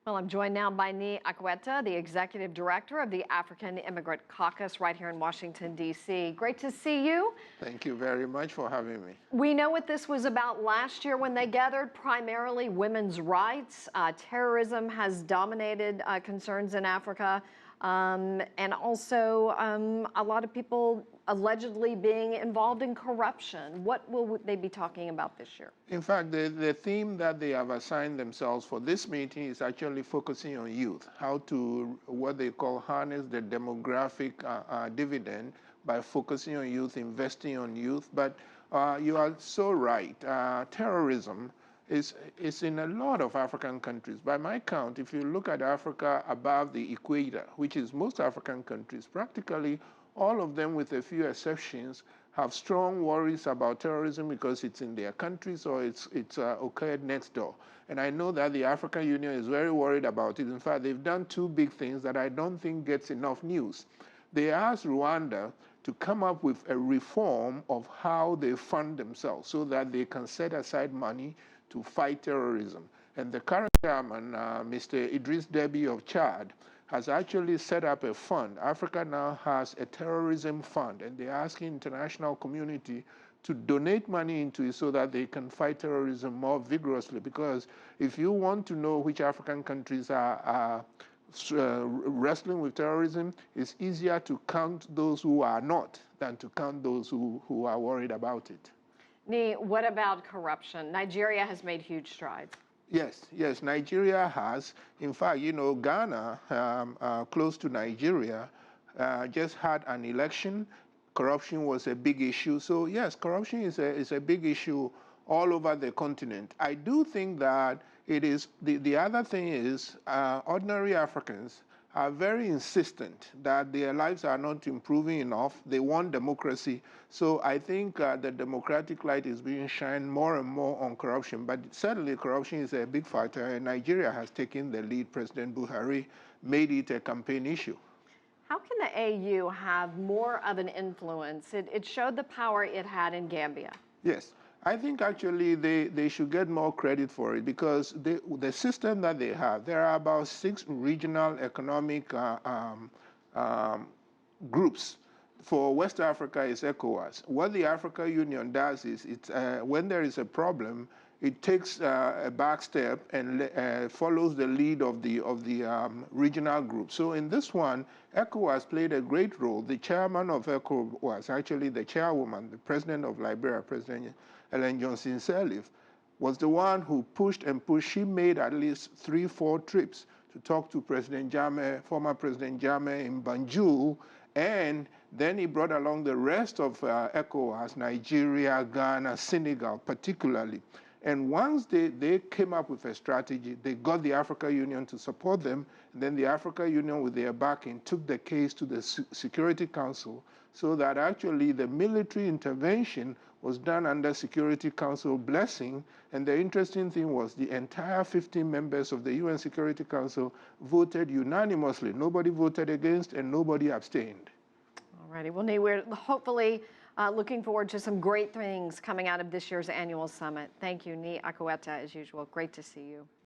Well, I'm joined now by Nii Akuetteh, the Executive Director of the African Immigrant Caucus right here in Washington, D.C. Great to see you. Thank you very much for having me. We know what this was about last year when they gathered, primarily women's rights. Terrorism has dominated concerns in Africa, and also a lot of people allegedly being involved in corruption. What will they be talking about this year? In fact, the theme that they have assigned themselves for this meeting is actually focusing on youth, how to, what they call, harness the demographic dividend by focusing on youth, investing on youth. But you are so right. Terrorism is in a lot of African countries. By my count, if you look at Africa above the equator, which is most African countries, practically all of them, with a few exceptions, have strong worries about terrorism because it's in their countries or it's occurred next door. And I know that the African Union is very worried about it. In fact, they've done two big things that I don't think gets enough news. They asked Rwanda to come up with a reform of how they fund themselves so that they can set aside money to fight terrorism. And the current chairman, Mr. Idriss Deby of Chad, has actually set up a fund. Africa now has a terrorism fund, and they're asking international community to donate money into it so that they can fight terrorism more vigorously. Because if you want to know which African countries are wrestling with terrorism, it's easier to count those who are not than to count those who are worried about it. Nii, what about corruption? Nigeria has made huge strides. Yes, Nigeria has. In fact, you know, Ghana, close to Nigeria, just had an election. Corruption was a big issue. So yes, corruption is a big issue all over the continent. I do think that it is, the other thing is, ordinary Africans are very insistent that their lives are not improving enough. They want democracy. So I think the democratic light is being shined more and more on corruption. But certainly corruption is a big factor, and Nigeria has taken the lead. President Buhari made it a campaign issue. How can the AU have more of an influence? It showed the power it had in Gambia. Yes. I think actually they should get more credit for it because the system that they have, there are about 6 regional economic groups. For West Africa is ECOWAS. What the African Union does is, when there is a problem, it takes a back step and follows the lead of the regional group. So in this one, ECOWAS played a great role. The chairman of ECOWAS, actually the chairwoman, the president of Liberia, President Ellen Johnson Sirleaf, was the one who pushed and pushed. She made at least 3-4 trips to talk to President Jammeh, former President Jammeh in Banjul, and then he brought along the rest of ECOWAS, Nigeria, Ghana, Senegal particularly. And once they came up with a strategy, they got the African Union to support them, and then the African Union, with their backing, took the case to the Security Council so that actually the military intervention was done under Security Council blessing. And the interesting thing was the entire 15 members of the UN Security Council voted unanimously. Nobody voted against and nobody abstained. All righty. Well, Nii, we're hopefully looking forward to some great things coming out of this year's annual summit. Thank you, Nii Akuetteh, as usual. Great to see you.